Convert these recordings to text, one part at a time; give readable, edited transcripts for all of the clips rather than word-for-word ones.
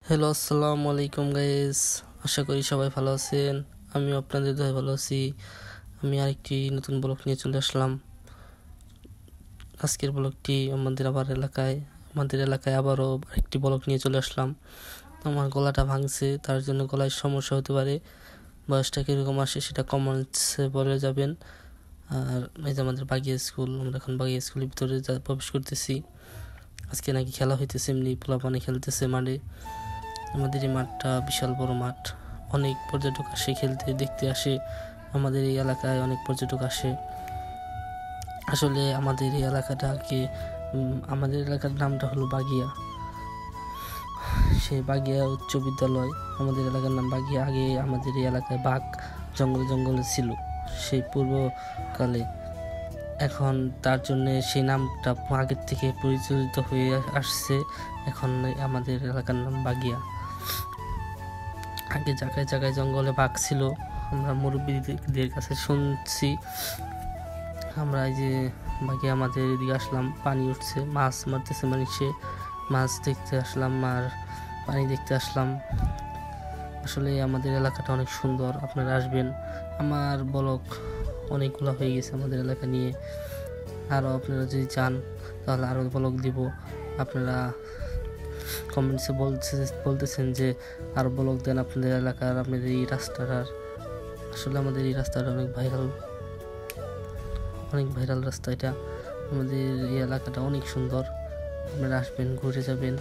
Hello, আসসালামু আলাইকুম guys. আশা করি সবাই ভালো আছেন। আমিও আপনাদের দয়ায় ভালো আছি। আমি আরেকটি নতুন ব্লগ নিয়ে চলে আসলাম। আজকের ব্লগটি আমাদের এলাকায় আবারও আরেকটি ব্লগ নিয়ে চলে আসলাম। আমার গলাটা ভাঙছে, তার জন্য গলায় সমস্যা হতে পারে। বয়সটা কীরকম আসে সেটা কমেন্টসে বলে যাবেন। আর এই যে আমাদের বাগিয়া স্কুল, আমরা এখন বাগিয়া স্কুলের ভিতরে প্রবেশ করতেছি। আজকে নাকি খেলা হইতেছে, এমনি পোলাপানি খেলতেছে মাঠে। আমাদের এই মাঠটা বিশাল বড় মাঠ, অনেক পর্যটক আসে দেখতে আসে। আমাদের এই এলাকায় অনেক পর্যটক আসে। আসলে আমাদের এই আমাদের এলাকার নামটা হলো বাগিয়া। সেই বাগিয়া উচ্চ বিদ্যালয়, আমাদের এলাকার নাম বাগিয়া। আগে আমাদের এই এলাকায় বাঘ জঙ্গলে ছিল সেই পূর্বকালে। এখন তার জন্য সেই নামটা আগের থেকে পরিচালিত হয়ে আসছে। এখন আমাদের এলাকার নাম বাগিয়া। আগে জায়গায় জায়গায় জঙ্গলে বাঘ ছিল, আমরা মুরব্বীদের কাছে শুনছি। আমরা এই যে বাগিয়া আমাদের এদিকে আসলাম, পানি উঠছে, মাছ মারতেছে মানুষে, মাছ দেখতে আসলাম আর পানি দেখতে আসলাম। আসলে আমাদের এলাকাটা অনেক সুন্দর, আপনারা আসবেন। আমার ব্লগ অনেকগুলো হয়ে গেছে আমাদের এলাকা নিয়ে। আরও আপনারা যদি চান তাহলে আরও ব্লগ দিব। আপনারা কমেন্টসে বলতেছেন যে আরও ব্লগ দেন আপনাদের এলাকার, আপনাদের এই রাস্তাটার। আসলে আমাদের এই রাস্তাটা অনেক ভাইরাল রাস্তা। এটা আমাদের এই এলাকাটা অনেক সুন্দর। আপনারা আসবেন, ঘুরে যাবেন।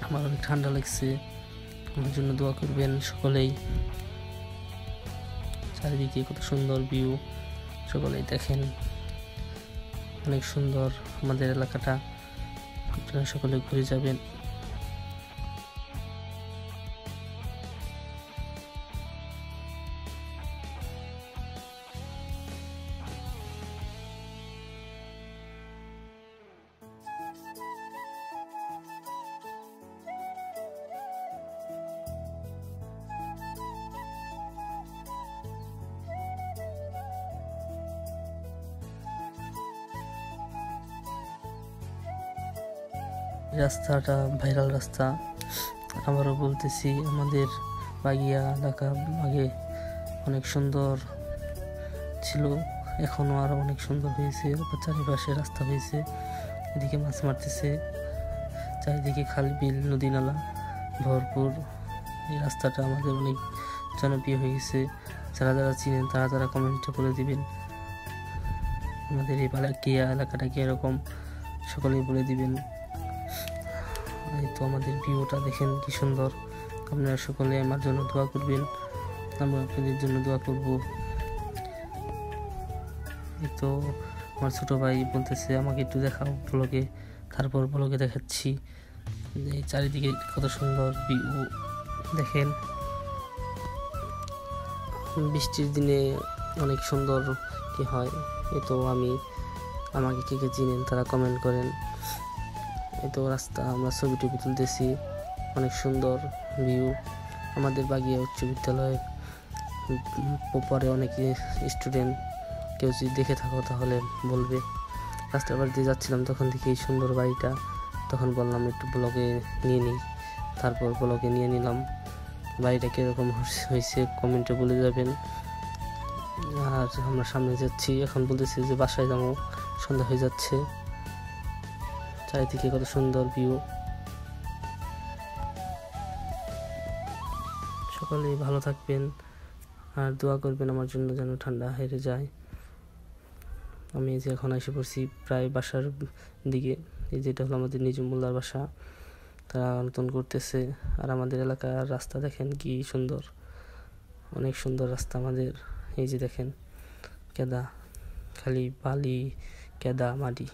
আমার অনেক ঠান্ডা লাগছে, আমার জন্য দোয়া করবেন সকলেই। চারিদিকে কত সুন্দর ভিউ, সকলেই দেখেন, অনেক সুন্দর আমাদের এলাকাটা। আপনারা সকলে ঘুরে যাবেন। রাস্তাটা ভাইরাল রাস্তা। আবারও বলতেছি, আমাদের বাগিয়া এলাকা আগে অনেক সুন্দর ছিল, এখনও আরো অনেক সুন্দর হয়েছে। চারিপাশে রাস্তা হয়েছে, এদিকে মাছ মারতেছে, চারিদিকে খাল বিল নদী নালা ভরপুর। এই রাস্তাটা আমাদের অনেক জনপ্রিয় হয়ে গেছে। যারা চিনেন তারা কমেন্টে বলে দিবেন আমাদের এই বাগিয়া এলাকাটা কিরকম, সকলেই বলে দিবেন। এই তো আমাদের ভিউটা দেখেন কি সুন্দর। আপনারা সকলে আমার জন্য দোয়া করবেন, আমরা আপনাদের জন্য দোয়া করব। এই তো আমার ছোট ভাই বলতেছে আমাকে একটু দেখাও ব্লগে, তারপর ব্লগে দেখাচ্ছি। এই চারিদিকে কত সুন্দর ভিউ দেখেন। বৃষ্টির দিনে অনেক সুন্দর কি হয়। এই তো আমাকে কে কে চিনেন তারা কমেন্ট করেন। এই তো রাস্তা, আমরা ছবি টবি তুলতেছি, অনেক সুন্দর ভিউ। আমাদের বাগিয়া উচ্চ বিদ্যালয়ে পরে অনেক স্টুডেন্ট, কেউ যদি দেখে থাকো তাহলে বলবে। রাস্তার বাড়ি দিয়ে যাচ্ছিলাম, তখন থেকে এই সুন্দর বাড়িটা, তখন বললাম একটু ব্লগে নিয়ে নিই, তারপর ব্লগে নিয়ে নিলাম। বাড়িটা কীরকম হয়েছে কমেন্টে বলে যাবেন। আর আমরা সামনে যাচ্ছি, এখন বলতেছি যে বাসায় যাবো, সন্ধ্যা হয়ে যাচ্ছে। চারিদিকে কত সুন্দর ভিউ। সকলেই ভালো থাকবেন আর দোয়া করবেন আমার জন্য যেন ঠান্ডা হেরে যায়। আমি যে এখন এসে পড়ছি প্রায় বাসার দিকে। এই যেটা হলো আমাদের নিজুমুল্লার বাসা, তারা নতুন করতেছে। আর আমাদের এলাকার রাস্তা দেখেন কি সুন্দর, অনেক সুন্দর রাস্তা আমাদের। এই যে দেখেন, খালি বালি, কেদা, মাটি।